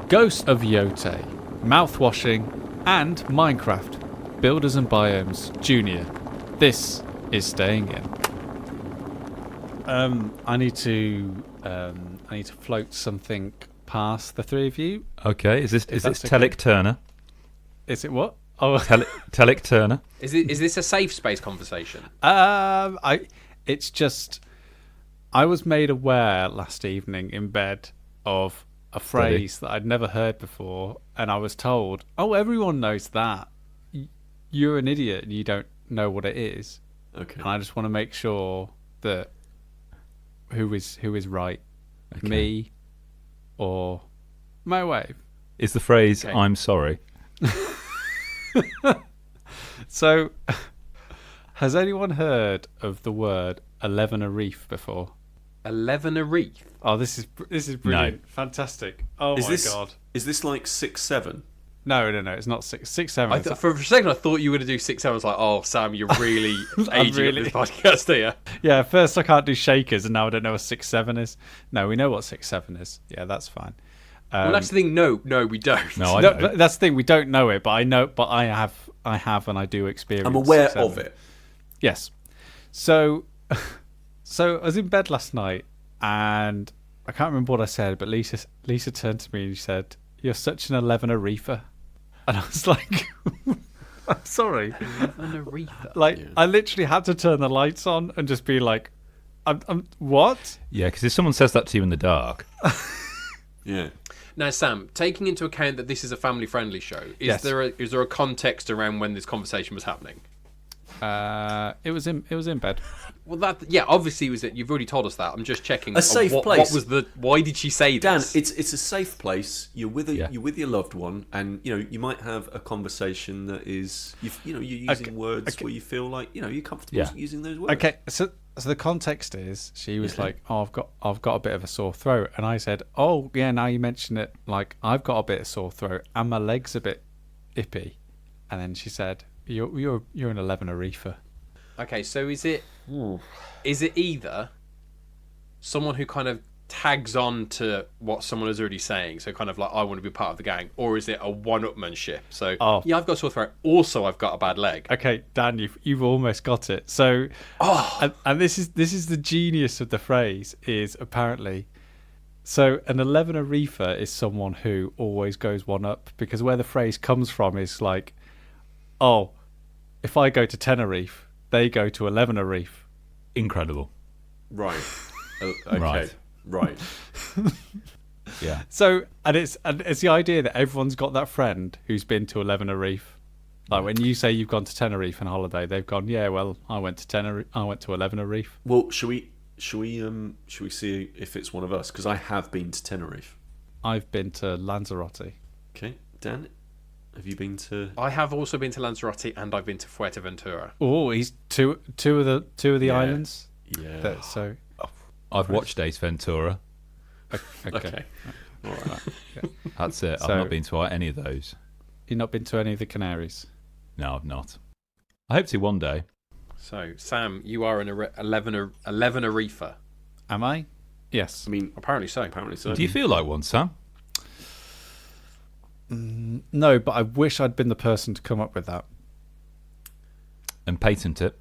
Ghost of Yōtei, Mouthwashing, and Minecraft. Builders and Biomes Junior. This is staying in. I need to float something past the three of you. Okay, is this okay. Telic Turner? Is it what? Oh, Telic Turner. Is this a safe space conversation? It's just I was made aware last evening in bed of a phrase that I'd never heard before, and I was told, "Oh, everyone knows that. You're an idiot and you don't know what it is." Okay. And I just want to make sure that who is right, Okay. me or my wife. Is the phrase Okay. "I'm sorry"? So, has anyone heard of the word Elevenerife before? Elevenerife. Oh, this is brilliant, fantastic! Oh my god! Is this like 6'7"? No, it's not 6'7". For a second, I thought you were going to do 6'7". I was like, "Oh, Sam, you're really aging really- up this podcast here." Yeah, at first I can't do shakers, and now I don't know what 6'7" is. No, we know what 6'7" is. Yeah, that's fine. Well, that's the thing. No, we don't. No, I No, don't. but that's the thing. We don't know it, but I know. But I have, and I do experience. I'm aware 6'7". of it. Yes. So I was in bed last night, and I can't remember what I said, but Lisa turned to me and she said, "You're such an 11er-reefer," and I was like, "I'm sorry." Elevenerife. Like I literally had to turn the lights on and just be like, "I'm what?" Yeah, because if someone says that to you in the dark, Yeah. Now, Sam, taking into account that this is a family-friendly show, is there a context around when this conversation was happening? It was in bed. Well, obviously was it. You've already told us that. I'm just checking. A safe place. What was the? Why did she say Dan, this? it's a safe place. You're with Yeah. you're with your loved one, and you might have a conversation that is you're using words where you feel like you're comfortable using those words. Okay, so the context is she was like, "Oh, I've got a bit of a sore throat," and I said, "Oh yeah, now you mention it, like I've got a bit of sore throat and my legs a bit ippy," and then she said, "You're an 11er-reefer." Okay, so is it either someone who kind of tags on to what someone is already saying, so kind of like I want to be part of the gang, or is it a one-upmanship? So yeah, I've got a sore throat. Also, I've got a bad leg. Okay, Dan, you've almost got it. So, and this is the genius of the phrase is apparently. So an 11er-reefer is someone who always goes one up, because where the phrase comes from is like, oh, if I go to Tenerife, they go to 11er-reef. incredible. Right. Okay. Right. Yeah. So and it's the idea that everyone's got that friend who's been to 11er-reef. Like when you say you've gone to Tenerife on holiday, they've gone, yeah, well, I went to 11er-reef. Well, should we see if it's one of us? Because I have been to Tenerife. I've been to Lanzarote. Okay, Dan, have you been to? I have also been to Lanzarote and I've been to Fuerteventura. Oh, he's two of the islands. Yeah. So I've watched Ace Ventura. Okay. All right. Yeah. That's it. I've So- not been to any of those. You've not been to any of the Canaries? No, I've not. I hope to one day. So, Sam, you are an 11er-reefer. Am I? Yes. I mean, Apparently so. apparently so. Do you feel like one, Sam? No, but I wish I'd been the person to come up with that, And patent it.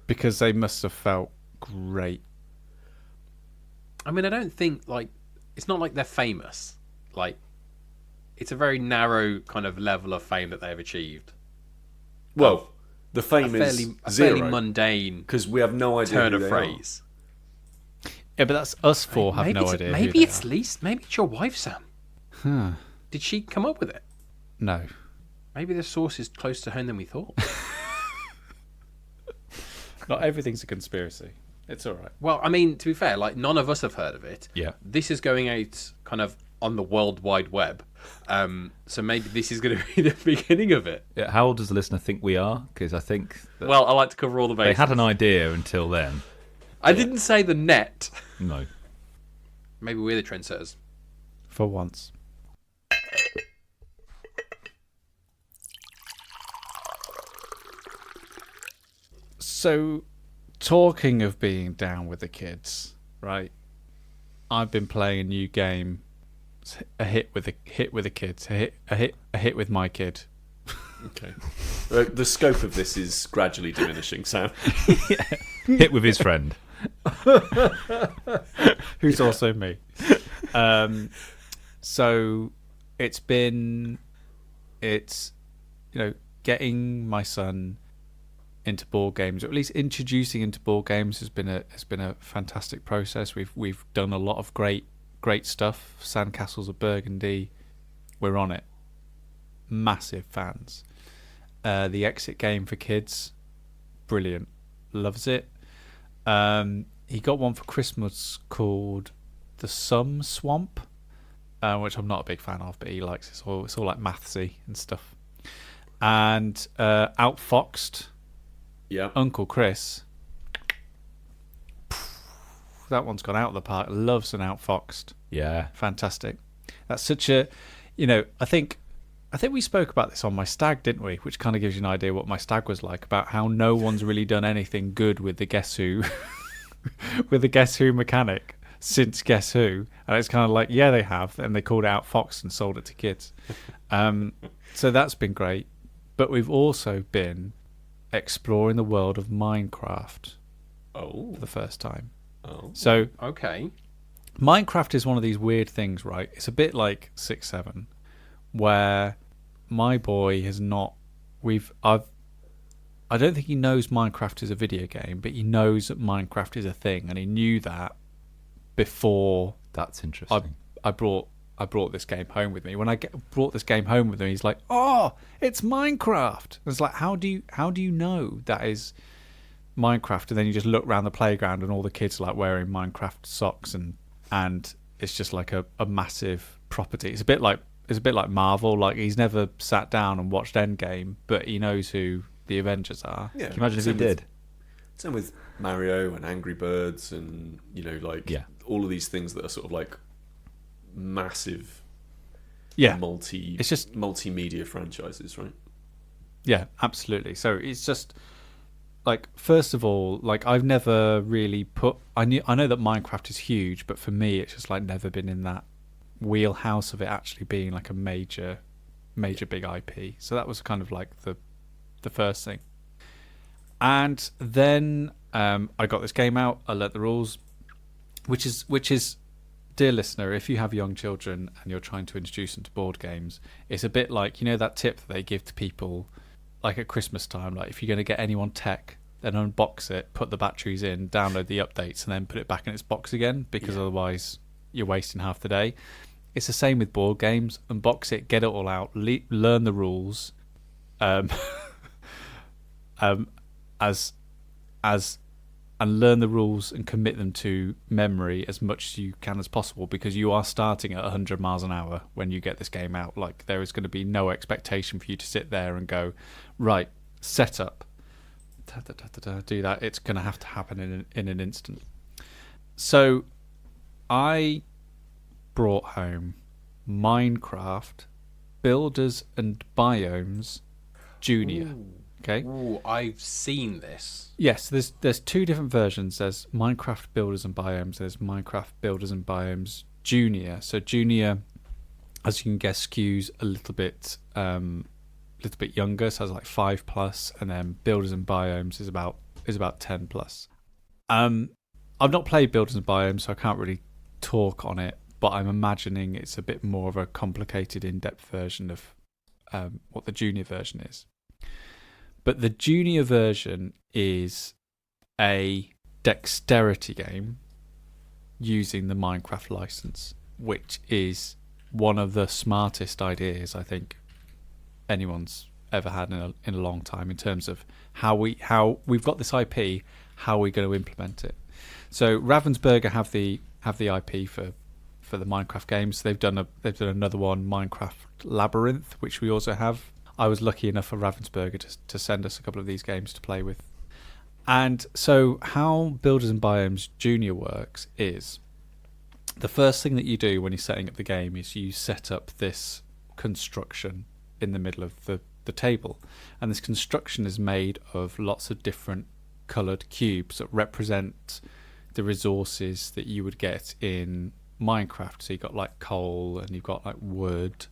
because they must have felt great. I mean, I don't think it's not like they're famous. Like, it's a very narrow kind of level of fame that they've achieved. Well, the A fame is fairly zero mundane because we have no idea turn who of they phrase. Yeah, but that's us four have maybe no it's, idea. Maybe who it's Lisa. Maybe it's your wife, Sam. Huh. Did she come up with it? No. Maybe the source is closer to home than we thought. Not everything's a conspiracy. It's all right. Well, I mean, to be fair, like none of us have heard of it. Yeah. This is going out kind of on the World Wide Web. So maybe this is going to be the beginning of it. Yeah, how old does the listener think we are? Because I think that Well, I like to cover all the they bases. had an idea until then. I didn't say the net. No. Maybe we're the trendsetters. For once. So, talking of being down with the kids, right? I've been playing a new game a hit with the kids, a hit with my kid. Okay. The scope of this is gradually diminishing, Sam. Hit with his friend. Who's also me. So it's getting my son into board games, or at least introducing into board games, has been a fantastic process. We've done a lot of great stuff. Sandcastles of Burgundy, we're on it. Massive fans. The Exit game for kids, brilliant, loves it. He got one for Christmas called the Sum Swamp, which I'm not a big fan of, but he likes it. It's all like mathsy and stuff. And Outfoxed, yeah, Uncle Kris. That one's gone out of the park. Loves an Outfoxed. Yeah, fantastic. That's such a, I think we spoke about this on my stag, didn't we? Which kind of gives you an idea what my stag was like, about how no one's really done anything good with the Guess Who, with the Guess Who mechanic since Guess Who, and it's kind of like, yeah, they have, and they called it Outfoxed and sold it to kids. So that's been great, but we've also been exploring the world of Minecraft for the first time. So okay, Minecraft is one of these weird things, right? It's a bit like 6-7, where my boy has not. I don't think he knows Minecraft is a video game, but he knows that Minecraft is a thing, and he knew that before. That's interesting. I brought this game home with me. When I brought this game home with me, he's like, "Oh, it's Minecraft." It's like, how do you know that is Minecraft? And then you just look around the playground, and all the kids are like wearing Minecraft socks, and it's just like a massive property. It's a bit like Marvel. Like, he's never sat down and watched Endgame, but he knows who the Avengers are. Yeah. Can you imagine if he did? Same with Mario and Angry Birds, and all of these things that are sort of like massive, it's just multimedia franchises, right? Yeah, absolutely. So it's just like, first of all, like, I've never really I know that Minecraft is huge, but for me, it's just like never been in that wheelhouse of it actually being like a major big IP. So that was kind of like the first thing. And then I got this game out. I learnt the rules, which is, dear listener, if you have young children and you're trying to introduce them to board games, it's a bit like, that tip that they give to people like at Christmas time, like, if you're going to get anyone tech, then unbox it, put the batteries in, download the updates, and then put it back in its box again, because otherwise you're wasting half the day. It's the same with board games. Unbox it, get it all out, learn the rules, and learn the rules and commit them to memory as much as you can as possible, because you are starting at 100 miles an hour when you get this game out. Like, there is going to be no expectation for you to sit there and go, right, set up, do that. It's going to have to happen in an instant. So I brought home Minecraft Builders and Biomes Junior. Ooh. Okay. Ooh, I've seen this. Yes, there's two different versions. There's Minecraft Builders and Biomes. There's Minecraft Builders and Biomes Junior. So Junior, as you can guess, skews a little bit younger. So it's like 5+, and then Builders and Biomes is about 10+. I've not played Builders and Biomes, so I can't really talk on it. But I'm imagining it's a bit more of a complicated, in-depth version of what the Junior version is. But the Junior version is a dexterity game using the Minecraft license, which is one of the smartest ideas I think anyone's ever had in a long time, in terms of how we've got this IP, how are we going to implement it. So Ravensburger have the IP for the Minecraft games. They've done another one, Minecraft Labyrinth, which we also have. I was lucky enough for Ravensburger to send us a couple of these games to play with. And so how Builders and Biomes Junior works is, the first thing that you do when you're setting up the game is you set up this construction in the middle of the table. And this construction is made of lots of different coloured cubes that represent the resources that you would get in Minecraft. So you've got like coal and you've got like wood,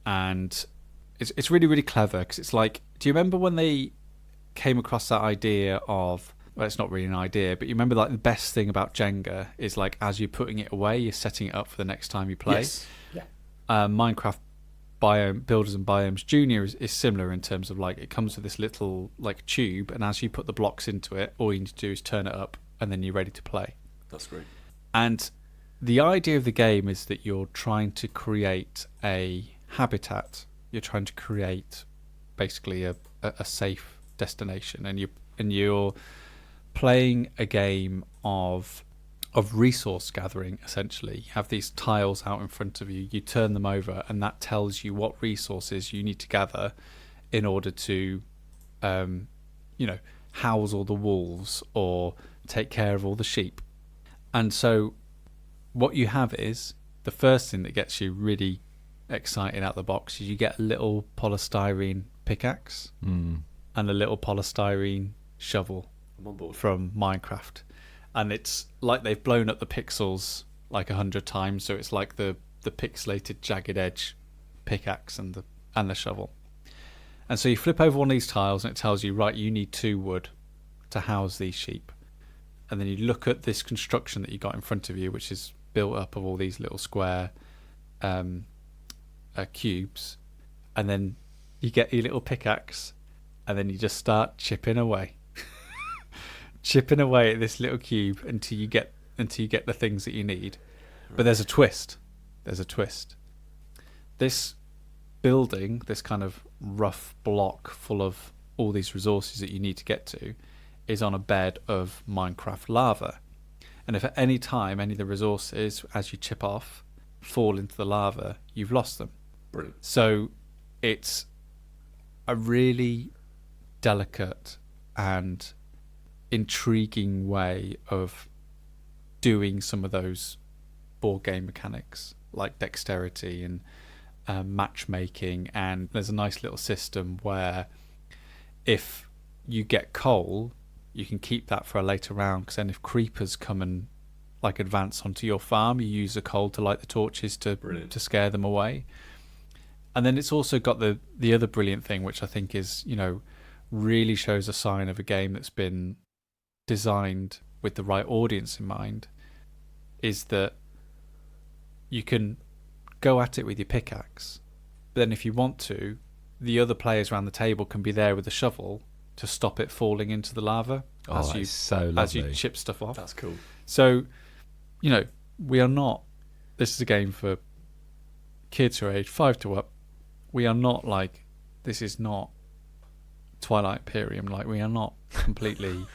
and it's really, really clever because it's like, do you remember when they came across that idea of, well, it's not really an idea, but you remember like the best thing about Jenga is like as you're putting it away, you're setting it up for the next time you play. Yes. Yeah. Minecraft Builders and Biomes Junior is similar in terms of like it comes with this little like tube, and as you put the blocks into it, all you need to do is turn it up and then you're ready to play. That's great. And the idea of the game is that you're trying to create a habitat. You're trying to create basically a safe destination, and you're playing a game of resource gathering. Essentially, you have these tiles out in front of you. You turn them over, and that tells you what resources you need to gather in order to, house all the wolves or take care of all the sheep. And so, what you have is the first thing that gets you really excited out the box is you get a little polystyrene pickaxe and a little polystyrene shovel from Minecraft, and it's like they've blown up the pixels like 100 times, so it's like the pixelated jagged edge pickaxe and the shovel. And so you flip over one of these tiles and it tells you, right, you need 2 wood to house these sheep. And then you look at this construction that you got in front of you, which is built up of all these little square cubes, and then you get your little pickaxe, and then you just start chipping away at this little cube until you get the things that you need. But there's a twist. This building, this kind of rough block full of all these resources that you need to get to, is on a bed of Minecraft lava. And if at any time any of the resources, as you chip off, fall into the lava, you've lost them. Brilliant. So it's a really delicate and intriguing way of doing some of those board game mechanics like dexterity and matchmaking. And there's a nice little system where if you get coal, you can keep that for a later round, because then if creepers come and like advance onto your farm, you use the coal to light the torches to scare them away. And then it's also got the other brilliant thing, which I think is, really shows a sign of a game that's been designed with the right audience in mind, is that you can go at it with your pickaxe, but then if you want to, the other players around the table can be there with a shovel to stop it falling into the lava as you chip stuff off. That's cool. So, we are not, this is a game for kids who are age 5 to up. We are not like, this is not Twilight Imperium. Like, we are not completely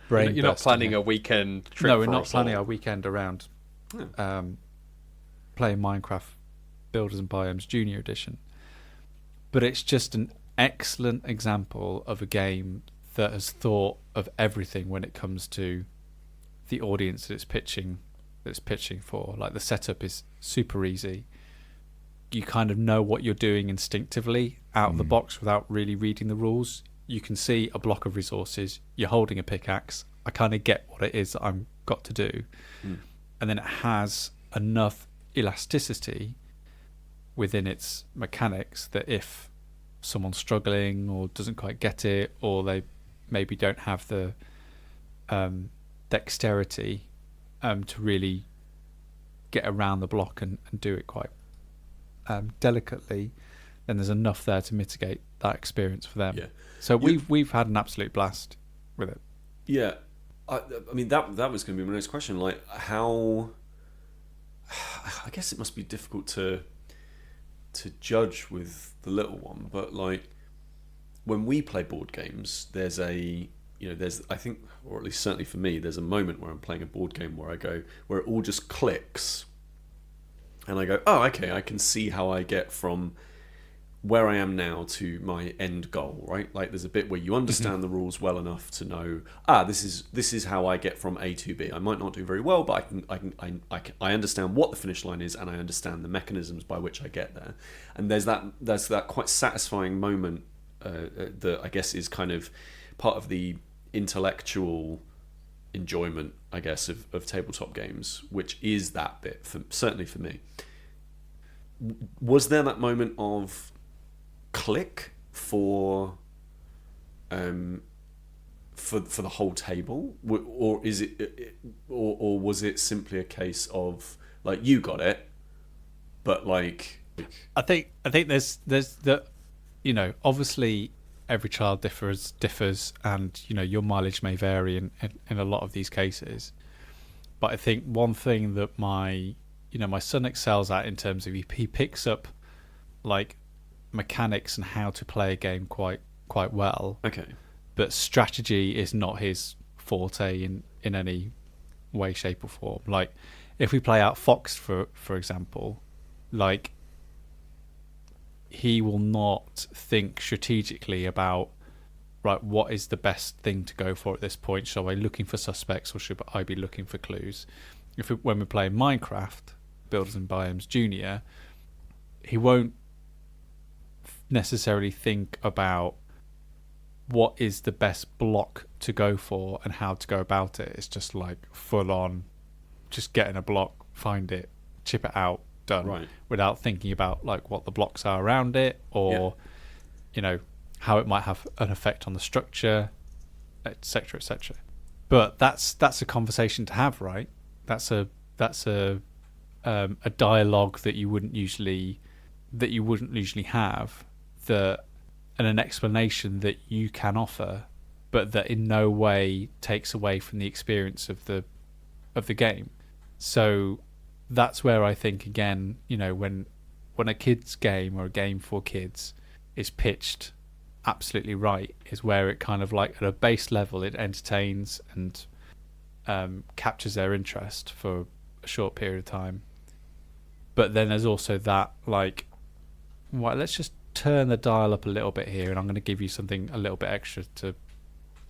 brain. You're not planning a weekend trip. No, we're not planning our weekend around playing Minecraft Builders and Biomes Junior Edition. But it's just an excellent example of a game that has thought of everything when it comes to the audience that it's pitching for. Like, the setup is super easy. You kind of know what you're doing instinctively out of the box without really reading the rules. You can see a block of resources, you're holding a pickaxe, I kind of get what it is that I've got to do. And then it has enough elasticity within its mechanics that if someone's struggling or doesn't quite get it, or they maybe don't have the dexterity to really get around the block and do it quite delicately, then there's enough there to mitigate that experience for them. So we've had an absolute blast with it. I mean that was going to be my next question. Like, how, I guess it must be difficult to judge with the little one, but like when we play board games, there's I think, or at least certainly for me, there's a moment where I'm playing a board game where it all just clicks, and I go, oh, okay, I can see how I get from where I am now to my end goal, right? Like, there's a bit where you understand the rules well enough to know, this is how I get from A to B. I might not do very well, but I understand what the finish line is, and I understand the mechanisms by which I get there. And there's that quite satisfying moment that I guess is kind of part of the intellectual enjoyment, I guess, of tabletop games, which is that bit, certainly for me. Was there that moment of click for the whole table, or is it, or was it simply a case of like you got it, but like I think there's the, you know, obviously every child differs, and you know your mileage may vary in a lot of these cases, but I think one thing that my son excels at in terms of he picks up like mechanics and how to play a game quite well. Okay. But strategy is not his forte in any way, shape or form. Like if we play out Fox for example, like he will not think strategically about, right, what is the best thing to go for at this point? Shall I be looking for suspects or should I be looking for clues? When we're playing Minecraft, Builders and Biomes Junior, he won't necessarily think about what is the best block to go for and how to go about it. It's just like full on, just getting a block, find it, chip it out, done, right, without thinking about like what the blocks are around it, or you know, how it might have an effect on the structure, etc., etc. But that's a conversation to have, right? That's a dialogue that you wouldn't usually have, and an explanation that you can offer, but that in no way takes away from the experience of the game. So that's where I think, again, you know, when a kid's game or a game for kids is pitched absolutely right, is where it kind of like at a base level it entertains and captures their interest for a short period of time. But then there's also that like, well, let's just turn the dial up a little bit here, and I'm going to give you something a little bit extra to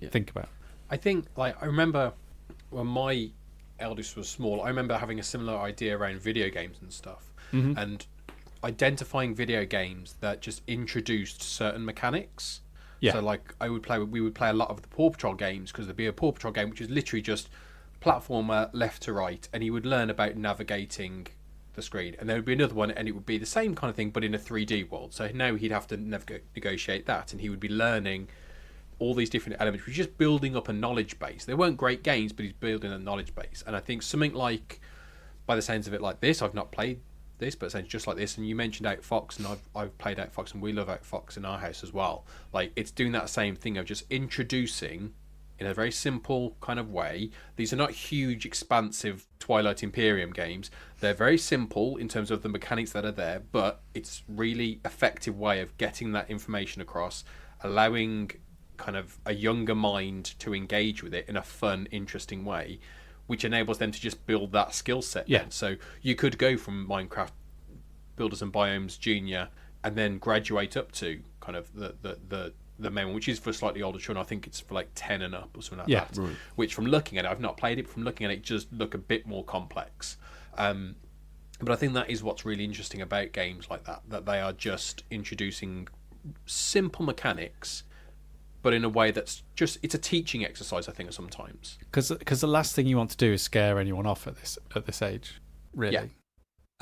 think about. I think, like, I remember when my eldest was small, I remember having a similar idea around video games and stuff, and identifying video games that just introduced certain mechanics. Yeah. So, like, we would play a lot of the Paw Patrol games, because there'd be a Paw Patrol game which is literally just platformer left to right, and he would learn about navigating the screen, and there would be another one and it would be the same kind of thing but in a 3D world. So now he'd have to negotiate that, and he would be learning all these different elements. We're just building up a knowledge base. They weren't great games, but he's building a knowledge base. And I think something like, by the sounds of it, like this, I've not played this, but it sounds just like this, and you mentioned Outfox, and I've played Outfox, and we love Outfox in our house as well. Like, it's doing that same thing of just introducing in a very simple kind of way. These are not huge, expansive Twilight Imperium games. They're very simple in terms of the mechanics that are there, but it's really effective way of getting that information across, allowing kind of a younger mind to engage with it in a fun, interesting way, which enables them to just build that skill set. Yeah. Then. So you could go from Minecraft, Builders and Biomes Junior, and then graduate up to kind of the main one, which is for slightly older children. I think it's for like 10 and up or something like that. Right. Which, from looking at it, I've not played it, but from looking at it, just look a bit more complex. But I think that is what's really interesting about games like that they are just introducing simple mechanics, but in a way that's just, it's a teaching exercise, I think, sometimes. Because the last thing you want to do is scare anyone off at this age, really.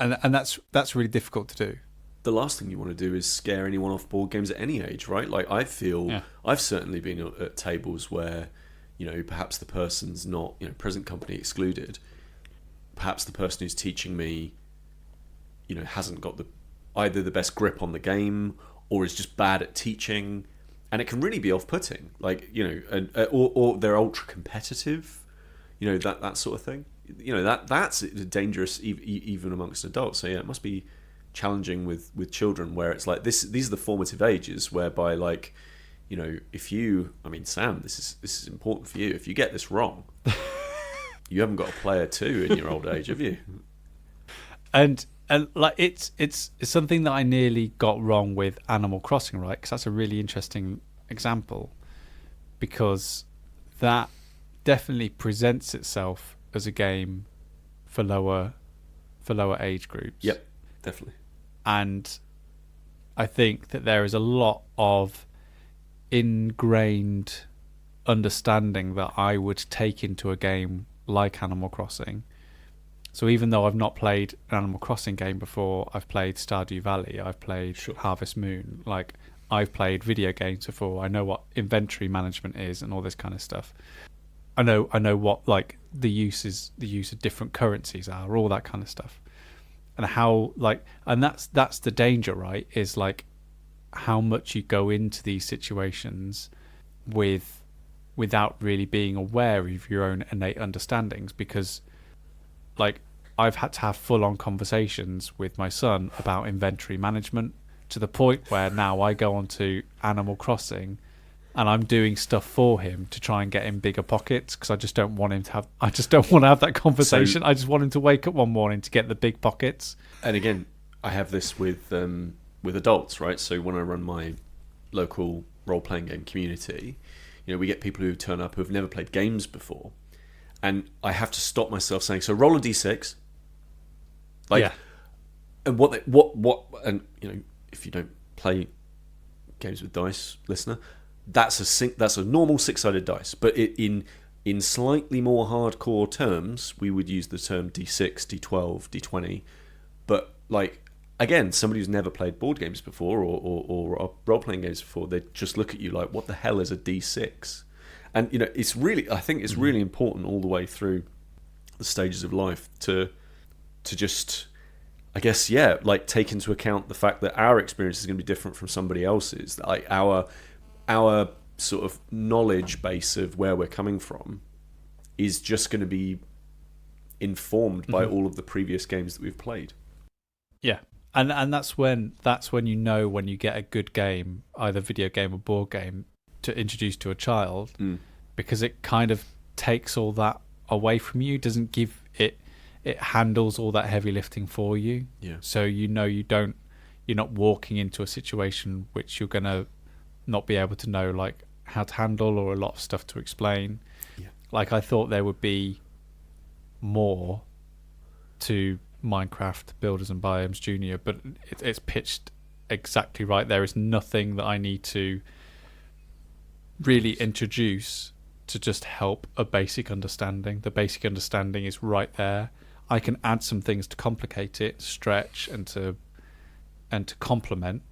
Yeah. And that's really difficult to do. The last thing you want to do is scare anyone off board games at any age, right? Like, I feel I've certainly been at tables where, you know, perhaps the person's not, you know, present company excluded. Perhaps the person who's teaching me, you know, hasn't got either the best grip on the game or is just bad at teaching, and it can really be off-putting. Like, you know, or they're ultra competitive, you know, that sort of thing. You know, that's dangerous even amongst adults. So yeah, it must be challenging with children, where it's like these are the formative ages whereby, like, you know, Sam, this is important for you. If you get this wrong, you haven't got a player 2 in your old age, have you? And like it's something that I nearly got wrong with Animal Crossing, right? Because that's a really interesting example, because that definitely presents itself as a game for lower age groups. Yep, definitely. And I think that there is a lot of ingrained understanding that I would take into a game like Animal Crossing. So even though I've not played an Animal Crossing game before, I've played Stardew Valley, I've played Harvest Moon, like I've played video games before. I know what inventory management is and all this kind of stuff. I know what like the use of different currencies are, all that kind of stuff. And how and that's the danger, right? Is like how much you go into these situations without really being aware of your own innate understandings, because like I've had to have full-on conversations with my son about inventory management to the point where now I go onto Animal Crossing and I'm doing stuff for him to try and get him bigger pockets, because I just don't want him to have that conversation. I just want him to wake up one morning to get the big pockets. And again, I have this with adults, right? So when I run my local role-playing game community, we get people who turn up who have never played games before, and I have to stop myself saying, "So roll a d6." And and if you don't play games with dice, listener, that's a normal 6-sided dice, but in slightly more hardcore terms, we would use the term d6, d12, d20. But again, somebody who's never played board games before or role-playing games before, they just look at you like, what the hell is a d6? And I think it's really important all the way through the stages of life to just, I guess, take into account the fact that our experience is going to be different from somebody else's. Like our sort of knowledge base of where we're coming from is just going to be informed by all of the previous games that we've played. Yeah. And that's when when you get a good game, either video game or board game, to introduce to a child, because it kind of takes all that away from you, doesn't give it handles all that heavy lifting for you. Yeah. So you're not walking into a situation which you're gonna not be able to know like how to handle, or a lot of stuff to explain. Yeah. Like I thought there would be more to Minecraft Builders and Biomes Junior, but it's pitched exactly right. There is nothing that I need to really introduce to just help a basic understanding. The basic understanding is right there. I can add some things to complicate it, stretch, and to complement,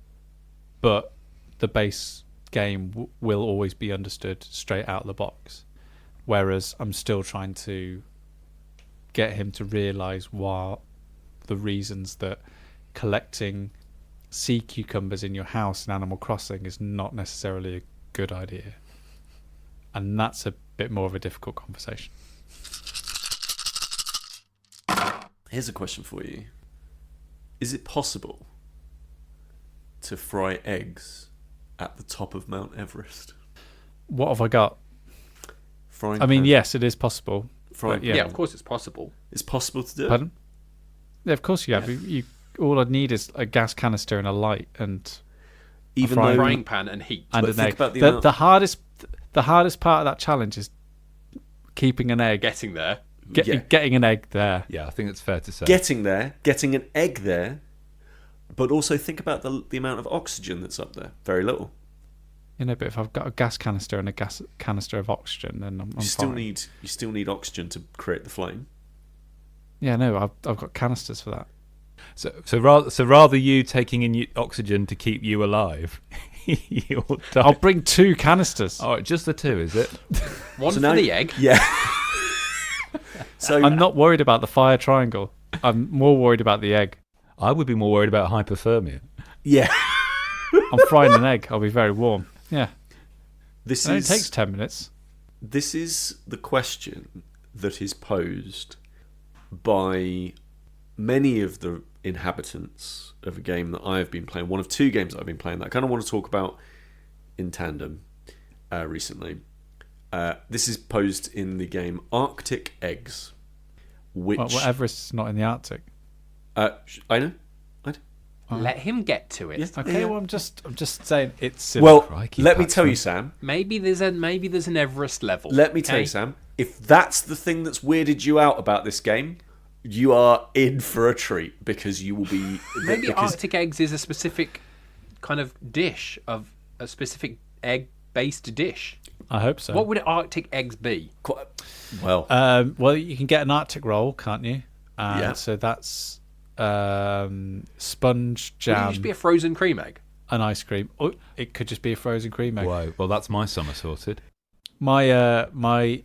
but the base game will always be understood straight out of the box. Whereas I'm still trying to get him to realise what the reasons that collecting sea cucumbers in your house in Animal Crossing is not necessarily a good idea. And that's a bit more of a difficult conversation. Here's a question for you. Is it possible to fry eggs at the top of Mount Everest? What have I got? Frying I mean, pan. yes, it is possible. Yeah, of course it's possible. It's possible to do it. Pardon? Yeah, of course you have. You all I need is a gas canister and a light, and even a frying pan and heat. And an egg. The hardest part of that challenge is keeping an egg. Getting there. Getting an egg there. Yeah, I think it's fair to say. Getting there, getting an egg there, but also think about the amount of oxygen that's up there. Very little. But if I've got a gas canister and a gas canister of oxygen, then I'm fine. You still need oxygen to create the flame. Yeah, no, I've got canisters for that. So rather you taking in oxygen to keep you alive, you'll die. I'll bring 2 canisters. Oh, just the 2, is it? One for the egg. Yeah. So I'm not worried about the fire triangle. I'm more worried about the egg. I would be more worried about hypothermia. Yeah. I'm frying an egg. I'll be very warm. Yeah. It takes 10 minutes. This is the question that is posed by many of the inhabitants of a game that I've been playing. One of 2 games that I've been playing that I kind of want to talk about in tandem recently. This is posed in the game Arctic Eggs, which Everest's not in the Arctic. I know. Let him get to it. Yeah. Okay, yeah. Well, I'm just saying it's. Well, let me tell you, Sam. Maybe there's an Everest level. Let me tell you, Sam. If that's the thing that's weirded you out about this game, you are in for a treat, because you will be. Maybe Arctic Eggs is a specific kind of dish, of a specific egg-based dish. I hope so. What would Arctic eggs be? Well, well, you can get an Arctic roll, can't you? Yeah. So that's sponge Would it jam just be a frozen cream egg? and ice cream. Oh, it could just be a frozen cream egg. Whoa. Well, that's my summer sorted. My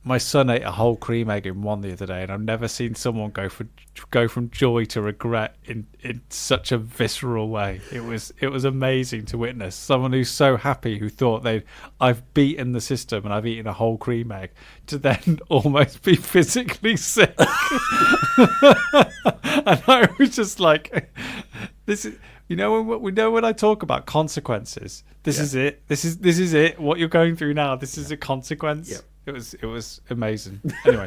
my son ate a whole cream egg in one the other day, and I've never seen someone go from joy to regret in such a visceral way. It was amazing to witness someone who's so happy, who thought I've beaten the system and I've eaten a whole cream egg, to then almost be physically sick. And I was just like, this is. We know when I talk about consequences. This is it. This is it. What you're going through now. This is a consequence. Yeah. It was amazing. Anyway,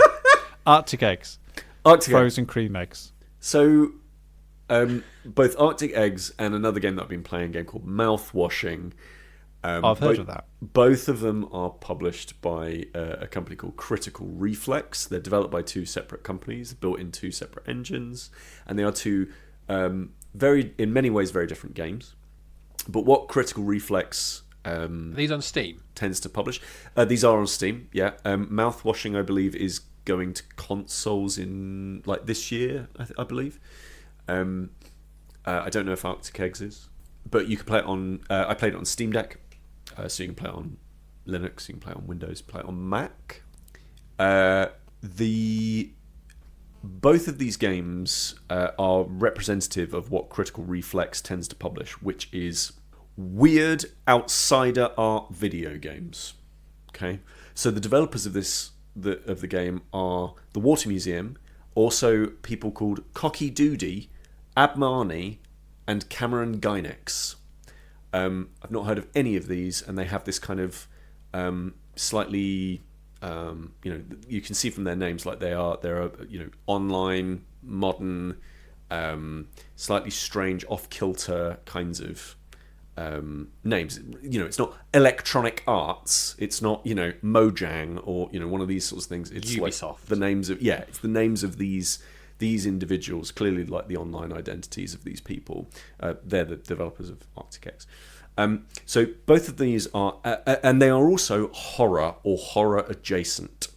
Arctic eggs, frozen cream eggs. So, both Arctic eggs and another game that I've been playing, a game called Mouthwashing. I've heard of that. Both of them are published by a company called Critical Reflex. They're developed by two separate companies, built in two separate engines, and they are two in many ways very different games. But what Critical Reflex Are these on Steam? tends to publish, these are on Steam. Yeah, Mouthwashing, I believe, is going to consoles in like this year. I believe. I don't know if Arctic Eggs is, but you can play it on. I played it on Steam Deck, so you can play it on Linux, you can play it on Windows, play it on Mac. Both of these games are representative of what Critical Reflex tends to publish, which is weird outsider art video games. Okay, so the developers of the game are the Water Museum, also people called Cockydoody, Abmarnie, and Cameron Ginex. I've not heard of any of these, and they have this kind of slightly. You can see from their names, like they're online, modern, slightly strange, off-kilter kinds of names. It's not Electronic Arts, it's not Mojang or one of these sorts of things. It's Ubisoft. Like the names of it's the names of these individuals, clearly like the online identities of these people. They're the developers of Arctic Eggs. So both of these are, and they are also horror or horror adjacent.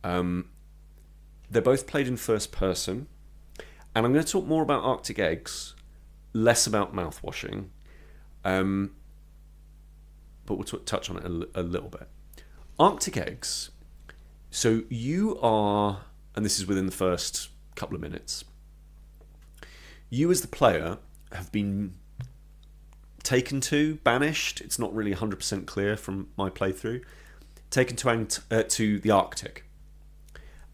They're both played in first person, and I'm going to talk more about Arctic Eggs, less about Mouthwashing, but we'll touch on it a little bit. Arctic Eggs. So you are, and this is within the first couple of minutes. You as the player have been banished. It's not really 100% clear from my playthrough. Taken to the Arctic,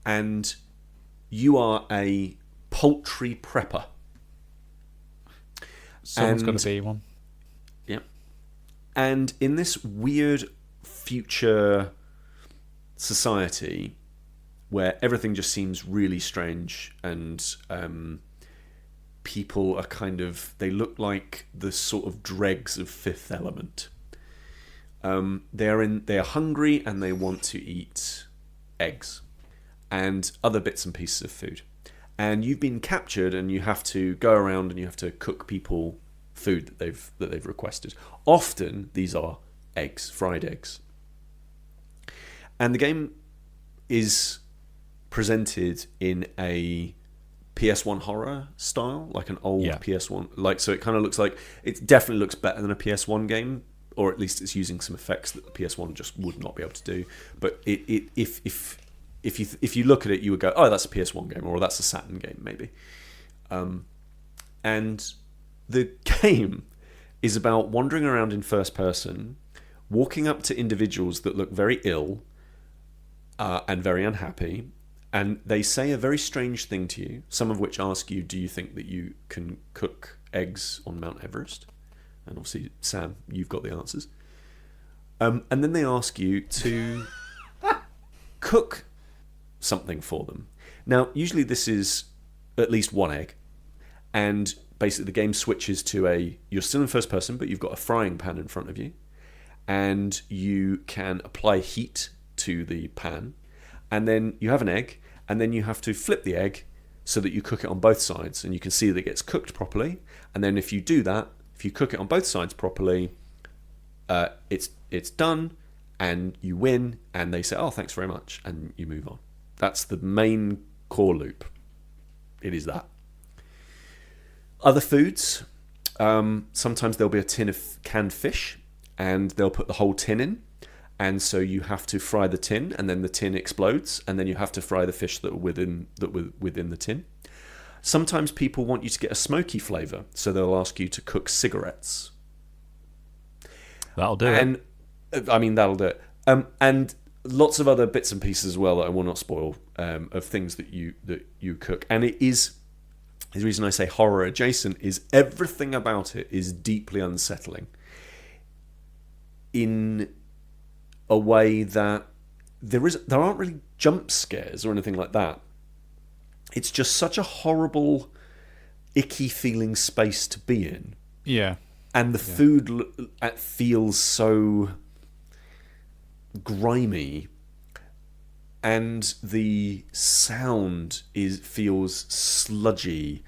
and you are a poultry prepper. Someone's got to be one. Yeah, and in this weird future society where everything just seems really strange and people are they look like the sort of dregs of Fifth Element. They are hungry and they want to eat eggs and other bits and pieces of food. And you've been captured and you have to go around and you have to cook people food that they've requested. Often these are eggs, fried eggs. And the game is presented in a PS1 horror style, like an old PS1, so it kind of looks like, it definitely looks better than a PS1 game, or at least it's using some effects that the PS1 just would not be able to do. But if you look at it, you would go, oh, that's a PS1 game, or that's a Saturn game maybe. And the game is about wandering around in first person, walking up to individuals that look very ill and very unhappy. And they say a very strange thing to you, some of which ask you, do you think that you can cook eggs on Mount Everest? And obviously, Sam, you've got the answers. And then they ask you to cook something for them. Now, usually this is at least one egg. And basically the game switches to you're still in first person, but you've got a frying pan in front of you. And you can apply heat to the pan. And then you have an egg, and then you have to flip the egg so that you cook it on both sides, and you can see that it gets cooked properly. And then if you do that, if you cook it on both sides properly, it's done, and you win, and they say, "Oh, thanks very much," and you move on. That's the main core loop. It is that. Other foods, sometimes there'll be a tin of canned fish, and they'll put the whole tin in, and so you have to fry the tin, and then the tin explodes, and then you have to fry the fish that were within the tin. Sometimes people want you to get a smoky flavour, so they'll ask you to cook cigarettes. That'll do it. I mean, that'll do it. And lots of other bits and pieces as well that I will not spoil, of things that you cook. And it is, the reason I say horror adjacent is everything about it is deeply unsettling in a way that there aren't really jump scares or anything like that. It's just such a horrible, icky feeling space to be in. Yeah. And the food feels so grimy, and the sound feels sludgy,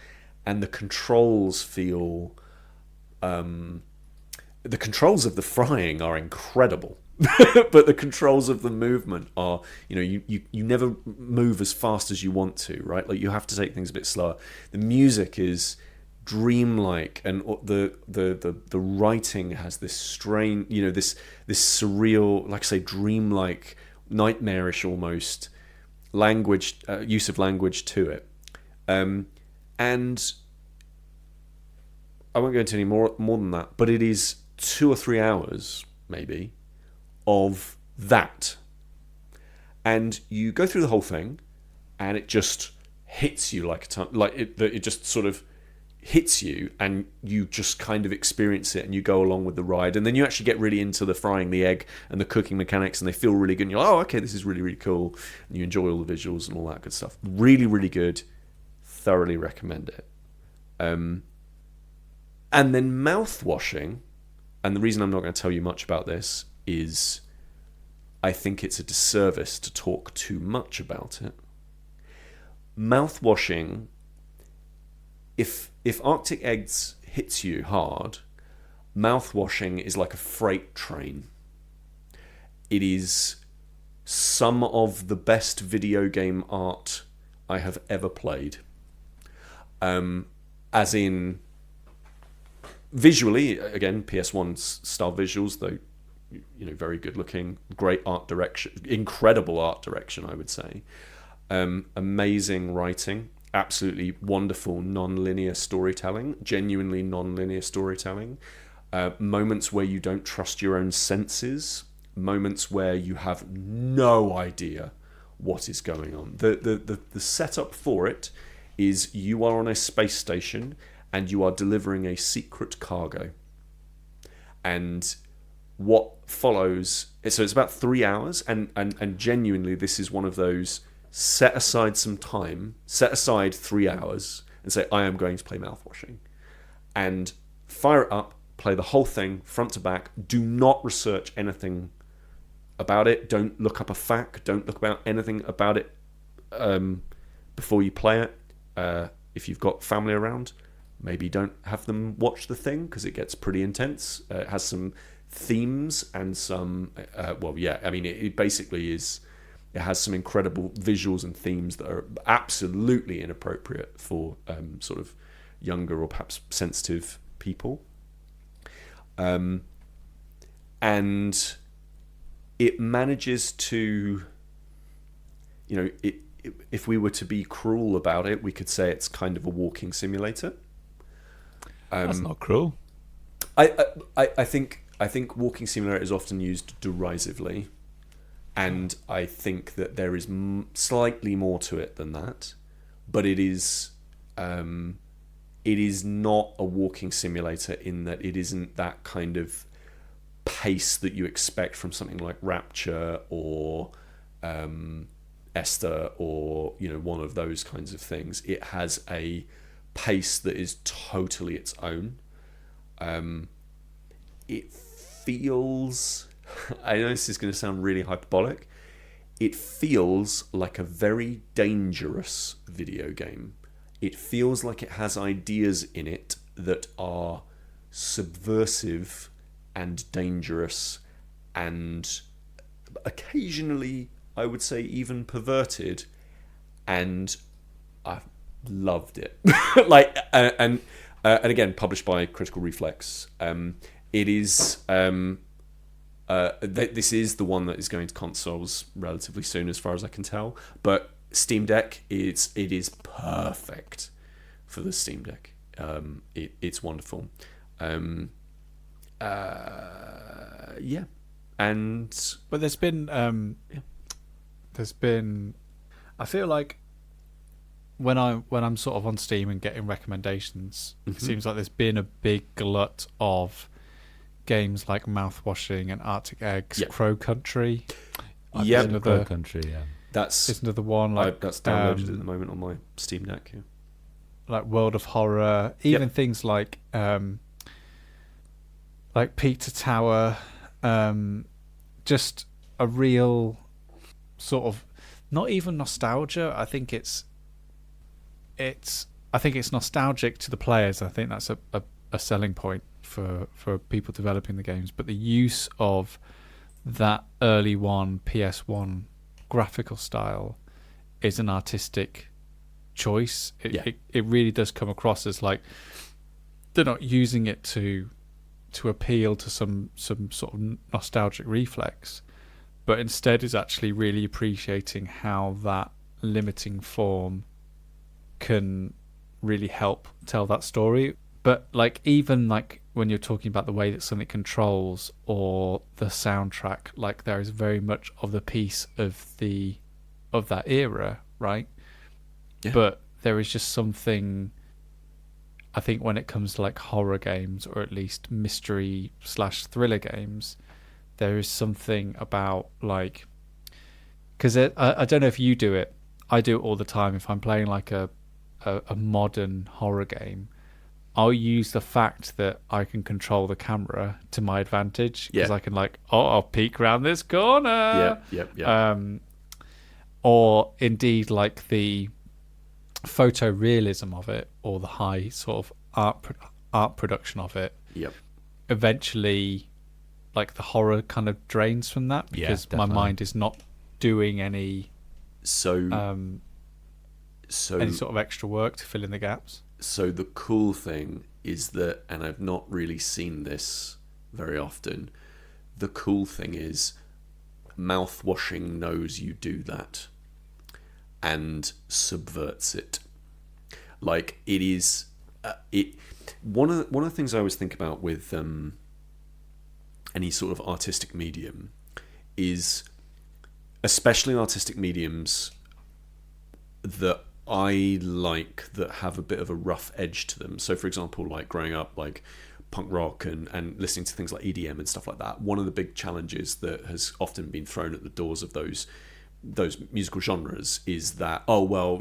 and the controls feel... the controls of the frying are incredible. But the controls of the movement are, you never move as fast as you want to, right? Like, you have to take things a bit slower. The music is dreamlike, and the writing has this strange, this surreal, like I say, dreamlike, nightmarish almost language, use of language to it. And I won't go into any more than that, but it is 2 or 3 hours maybe of that, and you go through the whole thing, and it just hits you like a ton, like it just sort of hits you, and you just kind of experience it, and you go along with the ride, and then you actually get really into the frying the egg and the cooking mechanics, and they feel really good, and you're like, oh, okay, this is really, really cool, and you enjoy all the visuals and all that good stuff. Really, really good. Thoroughly recommend it. And then mouthwashing, and the reason I'm not going to tell you much about this is I think it's a disservice to talk too much about it. Mouthwashing, if Arctic Eggs hits you hard, mouthwashing is like a freight train. It is some of the best video game art I have ever played. As in, visually, again, PS1 style visuals, though, very good looking, great art direction, incredible art direction, I would say. Amazing writing, absolutely wonderful non-linear storytelling, genuinely non-linear storytelling. Moments where you don't trust your own senses, moments where you have no idea what is going on. The setup for it is you are on a space station and you are delivering a secret cargo. And what follows, so it's about 3 hours, and genuinely this is one of those, set aside some time, set aside 3 hours, and say, I am going to play mouthwashing. And fire it up, play the whole thing, front to back. Do not research anything about it. Don't look up a fact. Don't look about anything about it before you play it. If you've got family around, maybe don't have them watch the thing, because it gets pretty intense. It has some themes and some it basically is, it has some incredible visuals and themes that are absolutely inappropriate for sort of younger or perhaps sensitive people, and it manages to, if we were to be cruel about it, we could say it's kind of a walking simulator. That's not cruel. I think walking simulator is often used derisively, and I think that there is slightly more to it than that. But it is not a walking simulator in that it isn't that kind of pace that you expect from something like Rapture or Esther or one of those kinds of things. It has a pace that is totally its own. It feels, I know this is going to sound really hyperbolic, it feels like a very dangerous video game. It feels like it has ideas in it that are subversive and dangerous and occasionally, I would say, even perverted, and I've loved it. And again, published by Critical Reflex. It is. This is the one that is going to consoles relatively soon, as far as I can tell. But Steam Deck, it is perfect for the Steam Deck. It's wonderful. Yeah, but there's been I feel like when I'm sort of on Steam and getting recommendations, it seems like there's been a big glut of games like Mouthwashing and Arctic Eggs, Crow Country. Crow Country, That's another one that's downloaded at the moment on my Steam Deck. Yeah. Like World of Horror, even things like Pizza Tower, just a real sort of not even nostalgia. I think it's nostalgic to the players. I think that's a selling point for people developing the games. But the use of that early PS1 graphical style is an artistic choice. It really does come across as like they're not using it to appeal to some sort of nostalgic reflex, but instead is actually really appreciating how that limiting form can really help tell that story. But like even like when you're talking about the way that something controls or the soundtrack, like there is very much of the piece of that era, right? Yeah. But there is just something, I think, when it comes to like horror games, or at least mystery/thriller games, there is something about like, because I don't know if you do it, I do it all the time. If I'm playing like a modern horror game, I'll use the fact that I can control the camera to my advantage, because I can like, I'll peek around this corner. Or indeed like the photorealism of it, or the high sort of art production of it. Eventually, like the horror kind of drains from that, because my mind is not doing any any sort of extra work to fill in the gaps. So the cool thing is that, and I've not really seen this very often, the cool thing is Mouthwashing knows you do that and subverts it. Like it is one of the things I always think about with any sort of artistic medium is, especially artistic mediums that I like that have a bit of a rough edge to them. So for example, like growing up like punk rock and listening to things like EDM and stuff like that, one of the big challenges that has often been thrown at the doors of those musical genres is that I'm a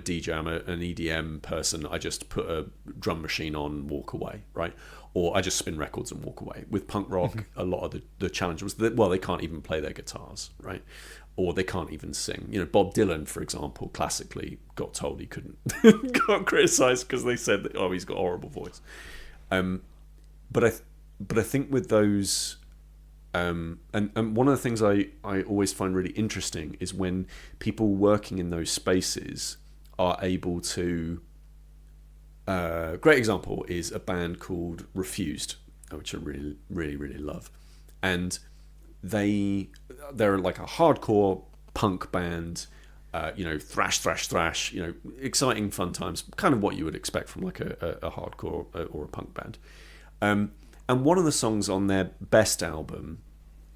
DJ, I'm an EDM person, I just put a drum machine on, walk away, right? Or I just spin records and walk away. With punk rock, a lot of the challenge was that, well, they can't even play their guitars, right? Or they can't even sing. You know, Bob Dylan, for example, classically got told he couldn't, got criticised because they said that, he's got a horrible voice. But I think with those, and one of the things I always find really interesting is when people working in those spaces are able to. Great example is a band called Refused, which I really, really, really love, and they're like a hardcore punk band, thrash, exciting, fun times, kind of what you would expect from like a hardcore or a punk band. And one of the songs on their best album,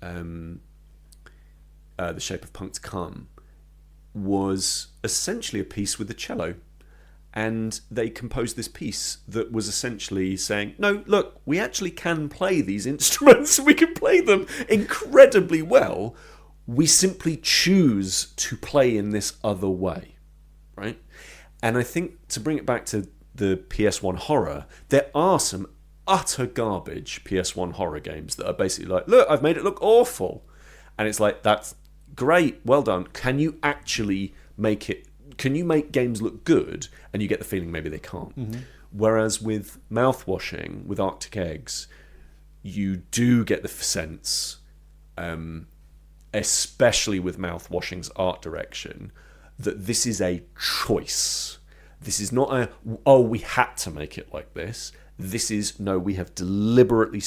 The Shape of Punk to Come, was essentially a piece with the cello. And they composed this piece that was essentially saying, no, look, we actually can play these instruments. We can play them incredibly well. We simply choose to play in this other way, right? And I think to bring it back to the PS1 horror, there are some utter garbage PS1 horror games that are basically like, look, I've made it look awful. And it's like, that's great, well done. Can you actually make it... Can you make games look good? And you get the feeling maybe they can't. Mm-hmm. Whereas with Mouthwashing, with Arctic Eggs, you do get the sense especially with Mouthwashing's art direction, that this is a choice. This is not we had to make it like this. This is, no, we have deliberately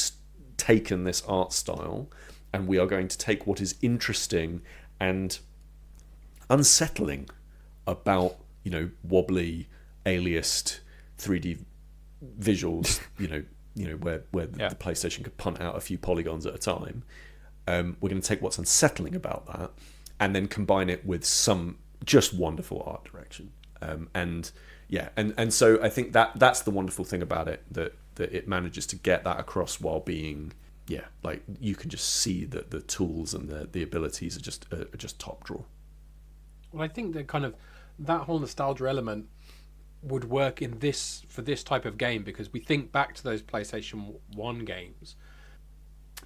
taken this art style and we are going to take what is interesting and unsettling about, wobbly, aliased 3D visuals, where the PlayStation could punt out a few polygons at a time. We're going to take what's unsettling about that and then combine it with some just wonderful art direction. And so I think that's the wonderful thing about it, that it manages to get that across while being, like you can just see that the tools and the abilities are just top drawer. Well, I think that kind of that whole nostalgia element would work for this type of game, because we think back to those PlayStation 1 games.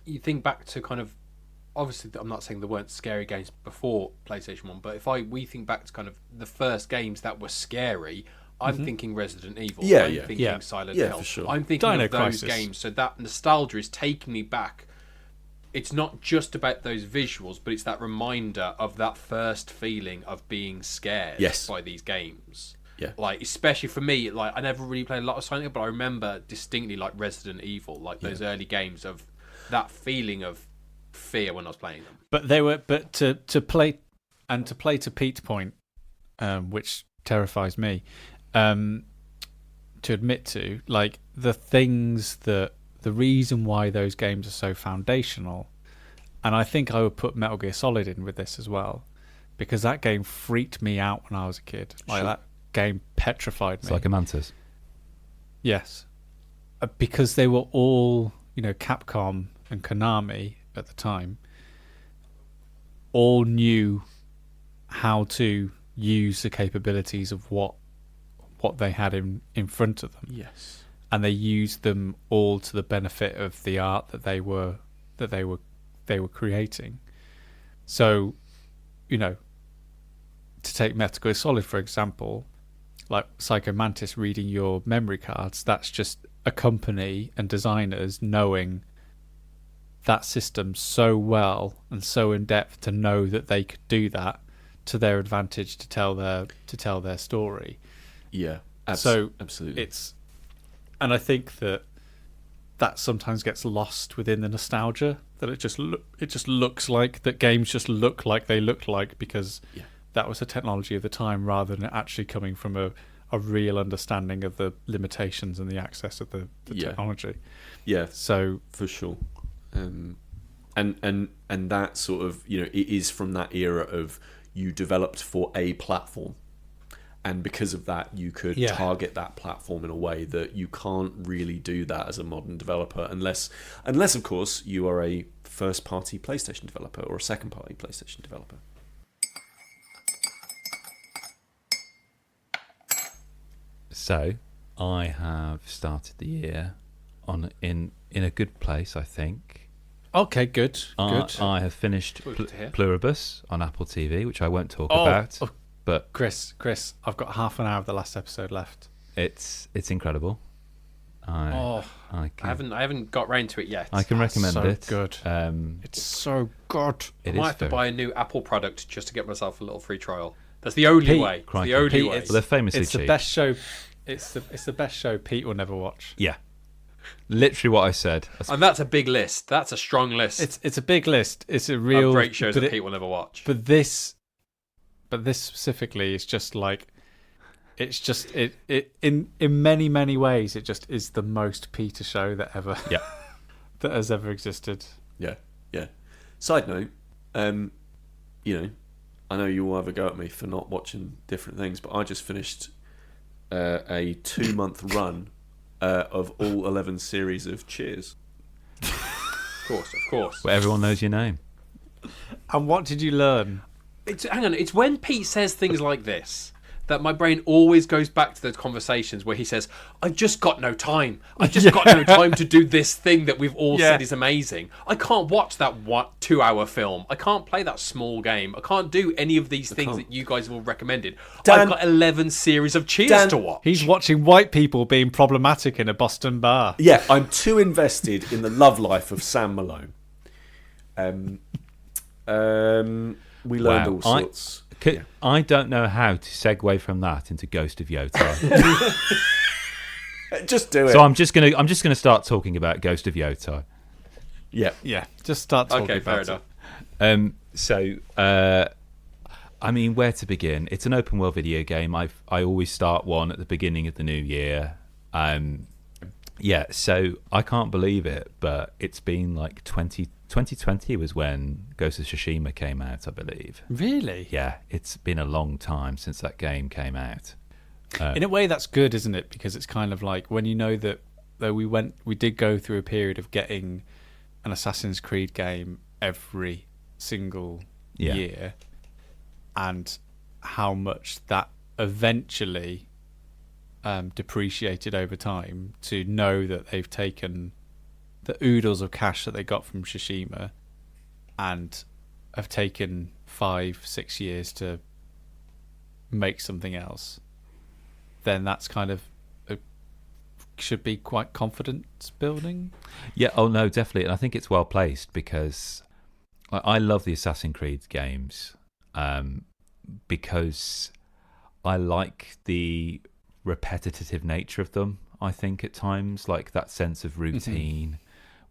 You think back to kind of, obviously I'm not saying there weren't scary games before PlayStation 1, but we think back to kind of the first games that were scary, I'm thinking Resident Evil. I'm thinking Silent Hill. For sure. I'm thinking Dino of those Crisis. games. So that nostalgia is taking me back. It's not just about those visuals, but it's that reminder of that first feeling of being scared by these games. Yeah. Like, especially for me, like I never really played a lot of Silent Hill, but I remember distinctly like Resident Evil, like those early games of that feeling of fear when I was playing them. But to play to Pete's point, which terrifies me, to admit to, like the things that the reason why those games are so foundational, and I think I would put Metal Gear Solid in with this as well, because that game freaked me out when I was a kid. Like that game petrified me. It's like a mantis. Yes, because they were all, Capcom and Konami at the time, all knew how to use the capabilities of what they had in front of them. Yes. And they used them all to the benefit of the art that they were creating. So, to take Metal Gear Solid for example, like Psycho Mantis reading your memory cards, that's just a company and designers knowing that system so well and so in depth to know that they could do that to their advantage to tell their story. Yeah, absolutely. And I think that sometimes gets lost within the nostalgia, that it just looks like that games just look like they look like because that was the technology of the time, rather than it actually coming from a real understanding of the limitations and the access of the technology. Yeah, so for sure. And that sort of, it is from that era of you developed for a platform. And because of that, you could target that platform in a way that you can't really do that as a modern developer, unless of course, you are a first-party PlayStation developer or a second-party PlayStation developer. So, I have started the year in a good place, I think. Okay, good. I have finished Pluribus on Apple TV, which I won't talk about. But Chris, I've got half an hour of the last episode left. It's incredible. I haven't got round to it yet. I can recommend it. Good. It's so good. I might have to buy a new Apple product just to get myself a little free trial. That's the only way. It's the only way. They're famously cheap. The best show. It's the best show Pete will never watch. Yeah. Literally what I said. And that's a big list. That's a strong list. It's a big list. It's a real great shows that Pete will never watch. But this specifically is just like, it's just it in many ways it just is the most Peter show that ever that has ever existed. Yeah. Side note, I know you will have a go at me for not watching different things, but I just finished a 2-month run of all 11 series of Cheers. Of course. Where everyone knows your name. And what did you learn? It's when Pete says things like this that my brain always goes back to those conversations where he says, I've just got no time. I've just got no time to do this thing that we've all said is amazing. I can't watch that 2-hour film. I can't play that small game. I can't do any of these things that you guys have all recommended. I've got 11 series of Cheers to watch. He's watching white people being problematic in a Boston bar. Yeah, I'm too invested in the love life of Sam Malone. We learned all sorts. I don't know how to segue from that into Ghost of Yōtei. Just do it. So I'm just gonna start talking about Ghost of Yōtei. Yeah. Just start talking about fair it. I mean, where to begin? It's an open world video game. I always start one at the beginning of the new year. So I can't believe it, but it's been like 2020 was when Ghost of Tsushima came out, I believe. Really? Yeah, it's been a long time since that game came out. In a way, that's good, isn't it? Because it's kind of like when you know that we did go through a period of getting an Assassin's Creed game every single year, and how much that eventually depreciated over time, to know that they've taken the oodles of cash that they got from Tsushima and have taken 5-6 years to make something else, then that's kind of should be quite confidence building. Yeah, oh no, definitely. And I think it's well placed because I love the Assassin's Creed games because I like the repetitive nature of them. I think at times, like that sense of routine,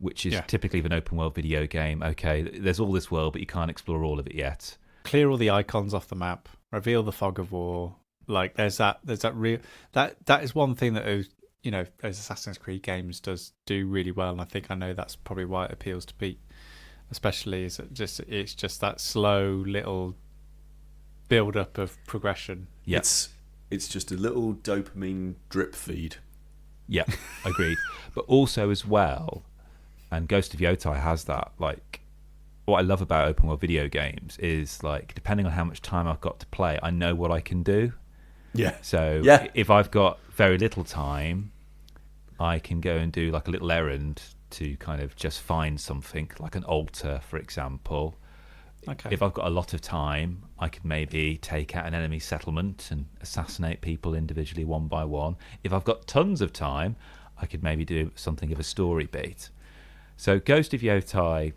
which is typically of an open world video game. Okay, there's all this world, but you can't explore all of it yet. Clear all the icons off the map. Reveal the fog of war. Like there's that real that is one thing that those Assassin's Creed games do really well, and I know that's probably why it appeals to Pete, especially it's just that slow little build up of progression. Yeah. It's just a little dopamine drip feed. Yeah, agreed. But also as well, and Ghost of Yōtei has that, like, what I love about open world video games is, like, depending on how much time I've got to play, I know what I can do. Yeah. So if I've got very little time, I can go and do like a little errand to kind of just find something, like an altar, for example. Okay. If I've got a lot of time, I could maybe take out an enemy settlement and assassinate people individually one by one. If I've got tons of time, I could maybe do something of a story beat. So Ghost of Yōtei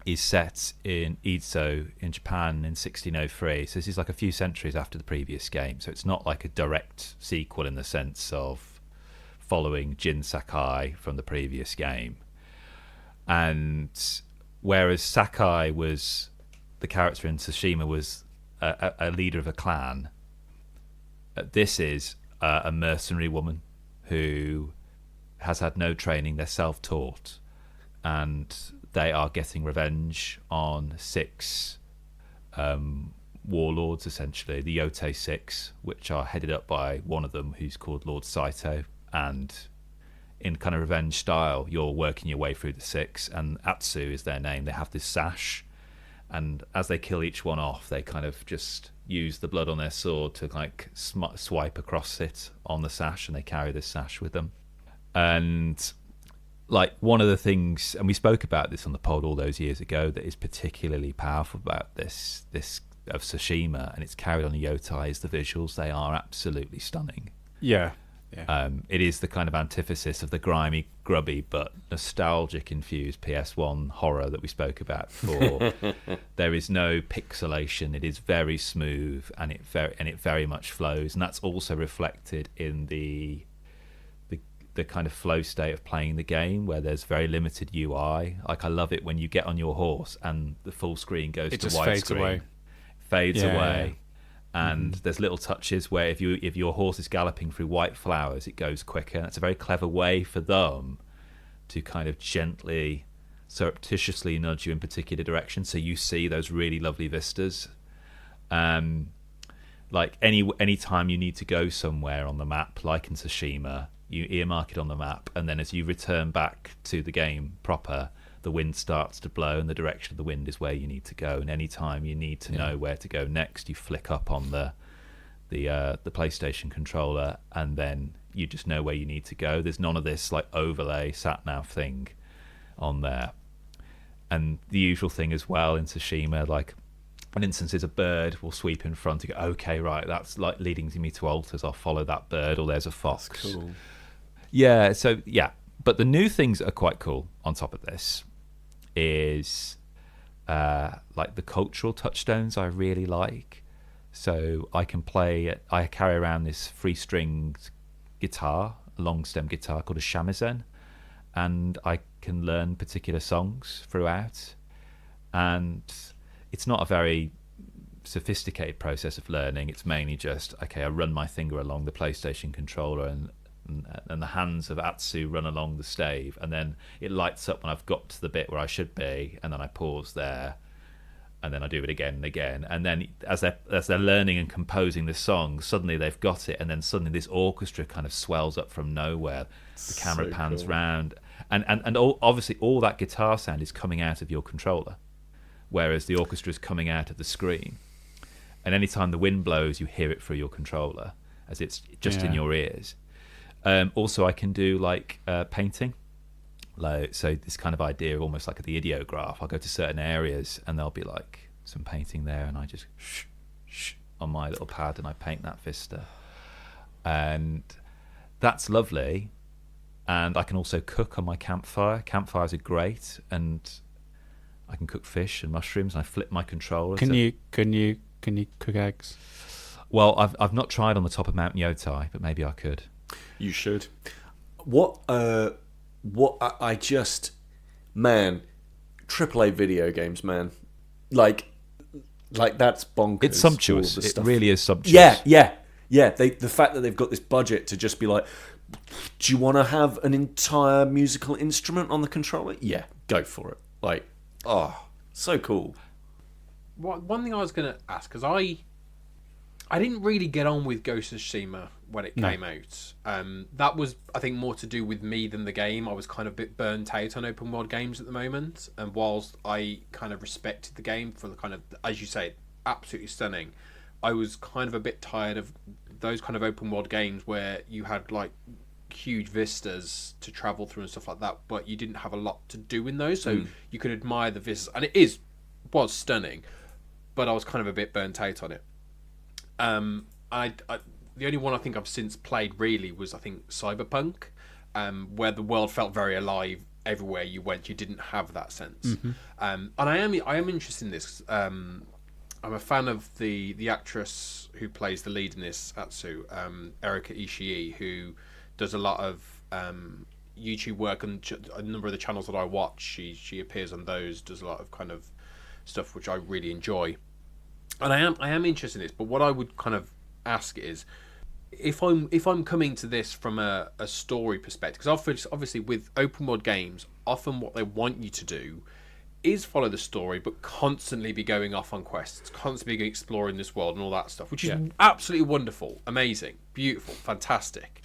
is set in Edo in Japan in 1603. So this is like a few centuries after the previous game. So it's not like a direct sequel in the sense of following Jin Sakai from the previous game. And whereas Sakai was the character in Tsushima was a leader of a clan, this is a mercenary woman who has had no training. They're self-taught, and they are getting revenge on 6 warlords, essentially, the Yōtei 6, which are headed up by one of them who's called Lord Saito. And in kind of revenge style, you're working your way through the 6, and Atsu is their name. They have this sash, and as they kill each one off, they kind of just use the blood on their sword to like swipe across it on the sash, and they carry this sash with them. And like one of the things, and we spoke about this on the pod all those years ago, that is particularly powerful about this of Tsushima, and it's carried on Yōtei, is the visuals. They are absolutely stunning. Yeah. It is the kind of antithesis of the grimy, grubby, but nostalgic-infused PS1 horror that we spoke about before. There is no pixelation. It is very smooth, and it very much flows, and that's also reflected in the kind of flow state of playing the game, where there's very limited UI. Like, I love it when you get on your horse and the full screen goes to widescreen. Fades away. And there's little touches where if your horse is galloping through white flowers, it goes quicker. That's a very clever way for them to kind of gently, surreptitiously nudge you in particular directions, so you see those really lovely vistas. Like any time you need to go somewhere on the map, like in Tsushima, you earmark it on the map, and then as you return back to the game proper, the wind starts to blow, and the direction of the wind is where you need to go. And any time you need to know where to go next, you flick up on the PlayStation controller, and then you just know where you need to go. There's none of this like overlay sat-nav thing on there. And the usual thing as well in Tsushima, like an instance is a bird will sweep in front. You go, okay, right, that's like leading me to altars. I'll follow that bird. Or there's a fox. That's cool. Yeah. So yeah, but the new things that are quite cool on top of this is like the cultural touchstones I really like. So I carry around this 3-stringed guitar, a long stem guitar called a shamisen, and I can learn particular songs throughout. And it's not a very sophisticated process of learning. It's mainly just, okay, I run my finger along the PlayStation controller and the hands of Atsu run along the stave, and then it lights up when I've got to the bit where I should be, and then I pause there, and then I do it again and again, and then as they're learning and composing the song, suddenly they've got it, and then suddenly this orchestra kind of swells up from nowhere. The camera pans round, and obviously all that guitar sound is coming out of your controller, whereas the orchestra is coming out of the screen, and anytime the wind blows, you hear it through your controller as it's just in your ears. Also, I can do like painting, so this kind of idea, almost like the ideograph. I'll go to certain areas and there'll be like some painting there, and I just on my little pad and I paint that vista, and that's lovely. And I can also cook on my campfire. Campfires are great, and I can cook fish and mushrooms. And I flip my controller. Can you cook eggs? Well, I've not tried on the top of Mount Yōtei, but maybe I could. You should. What I just, man, AAA video games, man. Like that's bonkers. It's sumptuous. It really is sumptuous. Yeah. The fact that they've got this budget to just be like, do you want to have an entire musical instrument on the controller? Yeah, go for it. Like, oh, so cool. One thing I was going to ask, because I didn't really get on with Ghost of Tsushima when it came out. That was, I think, more to do with me than the game. I was kind of a bit burnt out on open world games at the moment. And whilst I kind of respected the game for the kind of, as you say, absolutely stunning, I was kind of a bit tired of those kind of open world games where you had like huge vistas to travel through and stuff like that, but you didn't have a lot to do in those. So you could admire the vistas, and it was stunning, but I was kind of a bit burnt out on it. The only one I think I've since played really was, I think, Cyberpunk, where the world felt very alive everywhere you went. You didn't have that sense. And I am interested in this. I'm a fan of the actress who plays the lead in this, Atsu, Erika Ishii, who does a lot of YouTube work on a number of the channels that I watch. She appears on those, does a lot of kind of stuff which I really enjoy. And I am interested in this, but what I would kind of ask is, if I'm coming to this from a story perspective, because obviously with open world games, often what they want you to do is follow the story, but constantly be going off on quests, constantly exploring this world and all that stuff, which is absolutely wonderful, amazing, beautiful, fantastic.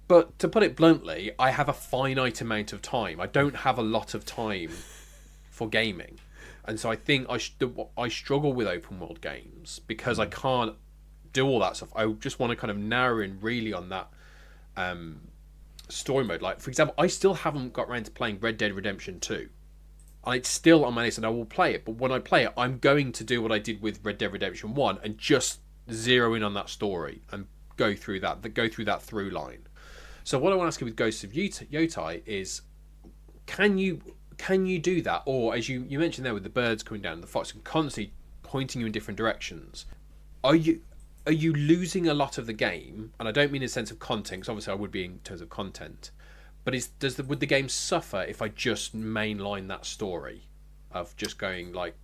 But to put it bluntly, I have a finite amount of time. I don't have a lot of time for gaming. And so I think I struggle with open world games because I can't do all that stuff. I just want to kind of narrow in really on that story mode. Like, for example, I still haven't got around to playing Red Dead Redemption 2. And it's still on my list and I will play it. But when I play it, I'm going to do what I did with Red Dead Redemption 1 and just zero in on that story and go through that through line. So what I want to ask you with Ghosts of Yōtei is, can you do that? Or as you mentioned there with the birds coming down, the fox constantly pointing you in different directions, are you losing a lot of the game? And I don't mean in a sense of content, because obviously I would be in terms of content. But would the game suffer if I just mainline that story of just going like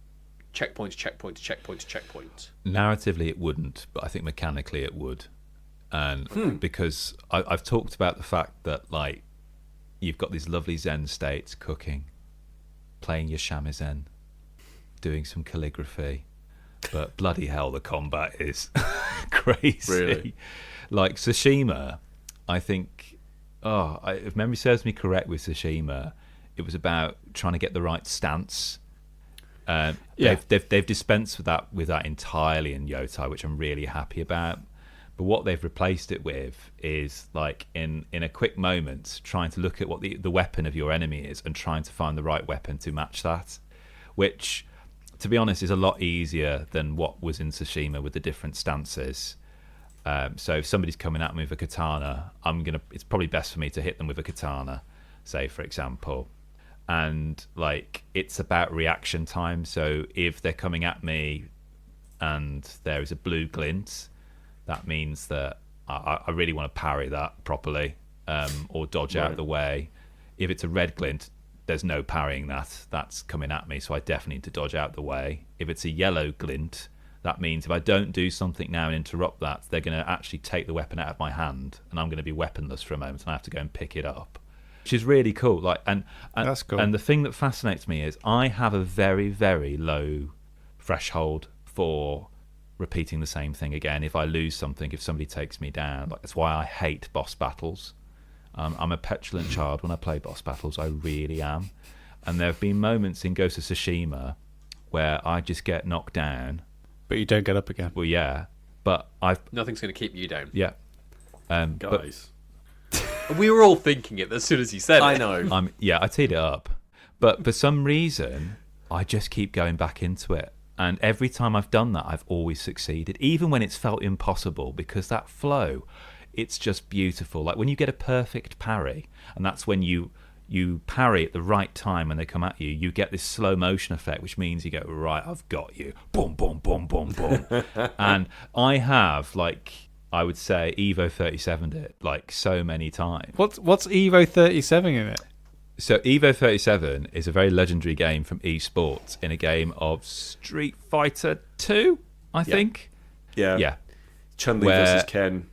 checkpoint to checkpoint to checkpoint to checkpoint? Narratively it wouldn't, but I think mechanically it would. And because I've talked about the fact that like you've got these lovely Zen states, cooking, playing your shamisen, doing some calligraphy, but bloody hell the combat is crazy. Really? Like Tsushima, I think, if memory serves me correct with Tsushima, it was about trying to get the right stance. They've dispensed with that entirely in Yōtei, which I'm really happy about. But what they've replaced it with is like in a quick moment trying to look at what the weapon of your enemy is and trying to find the right weapon to match that, which, to be honest, is a lot easier than what was in Tsushima with the different stances. So if somebody's coming at me with a katana, it's probably best for me to hit them with a katana, say, for example. and like it's about reaction time. So if they're coming at me and there is a blue glint, that means that I really want to parry that properly, or dodge out of the way. If it's a red glint, there's no parrying that's coming at me, so I definitely need to dodge out the way. If it's a yellow glint, that means if I don't do something now and interrupt that, they're going to actually take the weapon out of my hand, and I'm going to be weaponless for a moment, and I have to go and pick it up, which is really cool. Like, and that's cool. And the thing that fascinates me is I have a very, very low threshold for repeating the same thing again. If I lose something, if somebody takes me down, like, that's why I hate boss battles. I'm a petulant child when I play boss battles. I really am. And there have been moments in Ghost of Tsushima where I just get knocked down. But you don't get up again. Well, yeah. But nothing's going to keep you down. Yeah. Guys. We were all thinking it as soon as he said it. I know. I teed it up. But for some reason, I just keep going back into it. And every time I've done that, I've always succeeded, even when it's felt impossible, because that flow, it's just beautiful. Like when you get a perfect parry, and that's when you parry at the right time when they come at you, you get this slow motion effect, which means you go, right, I've got you. Boom, boom, boom, boom, boom. And I have, like, I would say Evo 37'd it, like, so many times. What's Evo 37 in it? So Evo 37 is a very legendary game from eSports in a game of Street Fighter 2, I think. Yeah. Chun-Li versus Ken.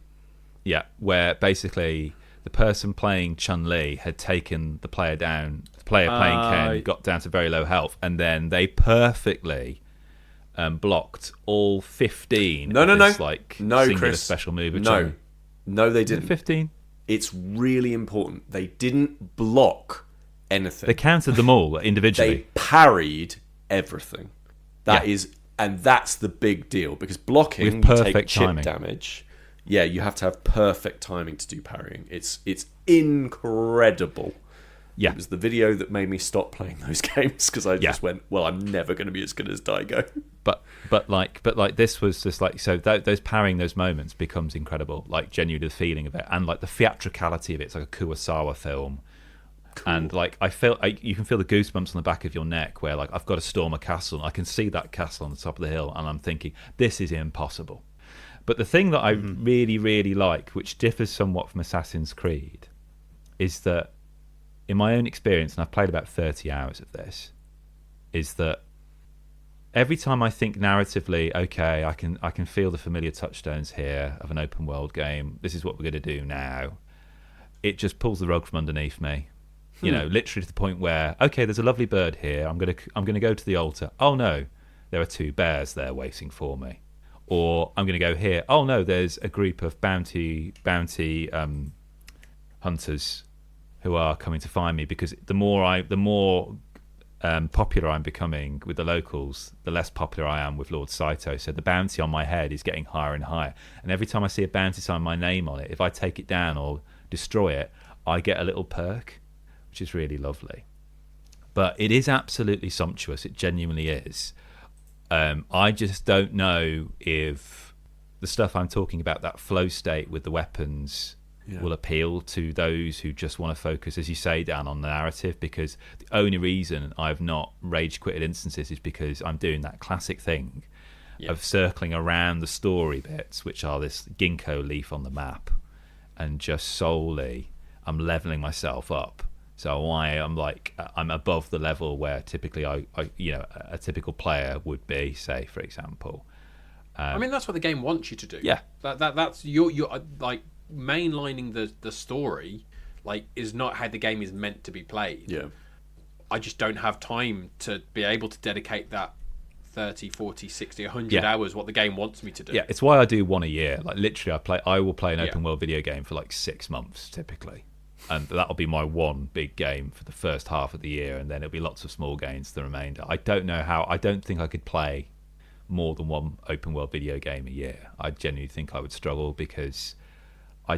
Yeah, where basically the person playing Chun-Li had taken the player down. The player playing Ken got down to very low health, and then they perfectly blocked all 15. No, Chris. Special move. No, they didn't. 15. It's really important. They didn't block anything. They counted them all individually. They parried everything. And that's the big deal, because blocking, with perfect you take chip timing. damage. Yeah, you have to have perfect timing to do parrying. It's incredible. Yeah. It was the video that made me stop playing those games, because I just went, well, I'm never going to be as good as Daigo. But like this was just like, so those parrying those moments becomes incredible. Like, genuinely the feeling of it, and like the theatricality of it. It's like a Kurosawa film. Cool. And like you can feel the goosebumps on the back of your neck, where like I've got to storm a castle, and I can see that castle on the top of the hill, and I'm thinking, this is impossible. But the thing that I really, really like, which differs somewhat from Assassin's Creed, is that in my own experience, and I've played about 30 hours of this, is that every time I think narratively, okay, I can feel the familiar touchstones here of an open world game, this is what we're going to do now, it just pulls the rug from underneath me. You know, literally to the point where, okay, there's a lovely bird here, I'm going to go to the altar. Oh no, there are 2 bears there waiting for me. Or I'm going to go here. Oh no, there's a group of bounty hunters who are coming to find me, because the more popular I'm becoming with the locals, the less popular I am with Lord Saito. So the bounty on my head is getting higher and higher. And every time I see a bounty sign with my name on it, if I take it down or destroy it, I get a little perk, which is really lovely. But it is absolutely sumptuous. It genuinely is. I just don't know if the stuff I'm talking about, that flow state with the weapons, will appeal to those who just want to focus, as you say, Dan, on the narrative, because the only reason I've not rage quitted instances is because I'm doing that classic thing of circling around the story bits, which are this ginkgo leaf on the map, and just solely I'm leveling myself up. So I'm above the level where typically I a typical player would be, say, for example. I mean, that's what the game wants you to do. Yeah. That's you're like mainlining the story, like, is not how the game is meant to be played. Yeah. I just don't have time to be able to dedicate that 30, 40, 60, 100 hours what the game wants me to do. Yeah, it's why I do one a year. Like, literally I will play an open world video game for like 6 months typically. And that'll be my one big game for the first half of the year, and then it'll be lots of small games the remainder. I don't think I could play more than one open world video game a year. I genuinely think I would struggle, because I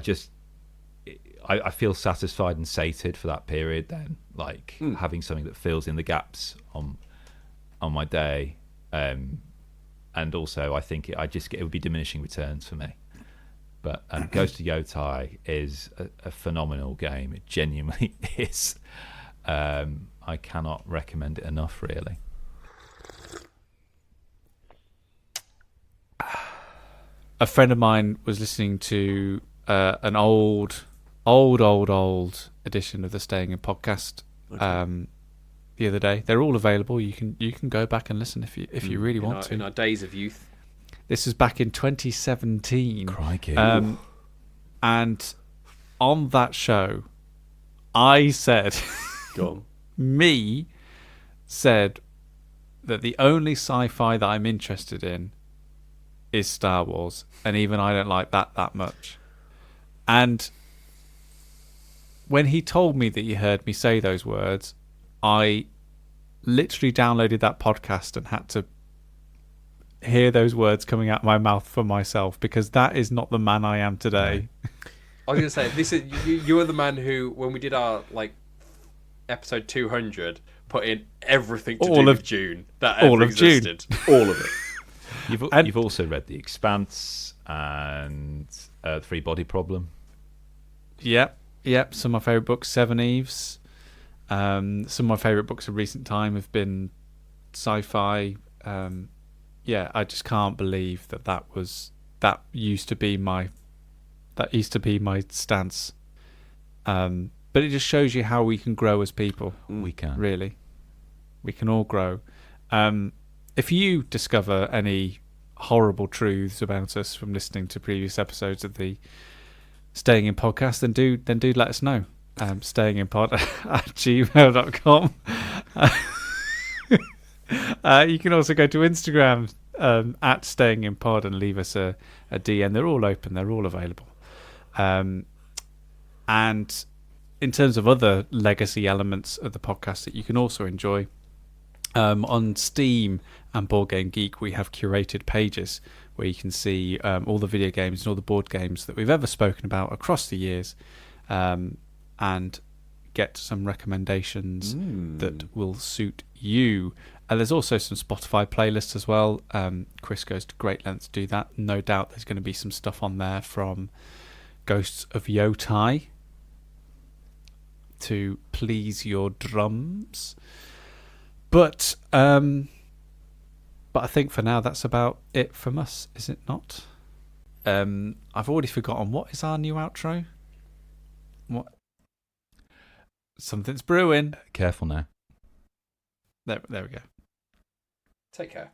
feel satisfied and sated for that period then, like having something that fills in the gaps on my day, and also I think it would be diminishing returns for me. But Ghost of Yōtei is a phenomenal game. It genuinely is. I'm I cannot recommend it enough, really. A friend of mine was listening to an old edition of the Staying In podcast the other day. They're all available. You can go back and listen if you really want to. In our days of youth. This was back in 2017. Crikey. And on that show, I said, Go on. me said that the only sci-fi that I'm interested in is Star Wars, and even I don't like that much. And when he told me that he heard me say those words, I literally downloaded that podcast and had to hear those words coming out of my mouth for myself, because that is not the man I am today. I was going to say, you are the man who, when we did our episode 200, put in everything to do with Dune that ever existed. All of it. You've also read The Expanse and The Free Body Problem. Yep. Some of my favourite books, Seven Eves. Some of my favourite books of recent time have been sci-fi. I just can't believe that used to be my stance. But it just shows you how we can grow as people. We can. Really. We can all grow. If you discover any horrible truths about us from listening to previous episodes of the Staying In podcast, then do let us know. stayinginpod@gmail.com. You can also go to Instagram at stayinginpod and leave us a DM. They're all open. They're all available. And in terms of other legacy elements of the podcast that you can also enjoy, on Steam and Board Game Geek, we have curated pages where you can see all the video games and all the board games that we've ever spoken about across the years, and get some recommendations that will suit you. And there's also some Spotify playlists as well. Kris goes to great lengths to do that. No doubt there's going to be some stuff on there from Ghosts of Yōtei to please your drums. But I think for now that's about it from us, is it not? I've already forgotten. What is our new outro? What? Something's brewing. Careful now. There we go. Take care.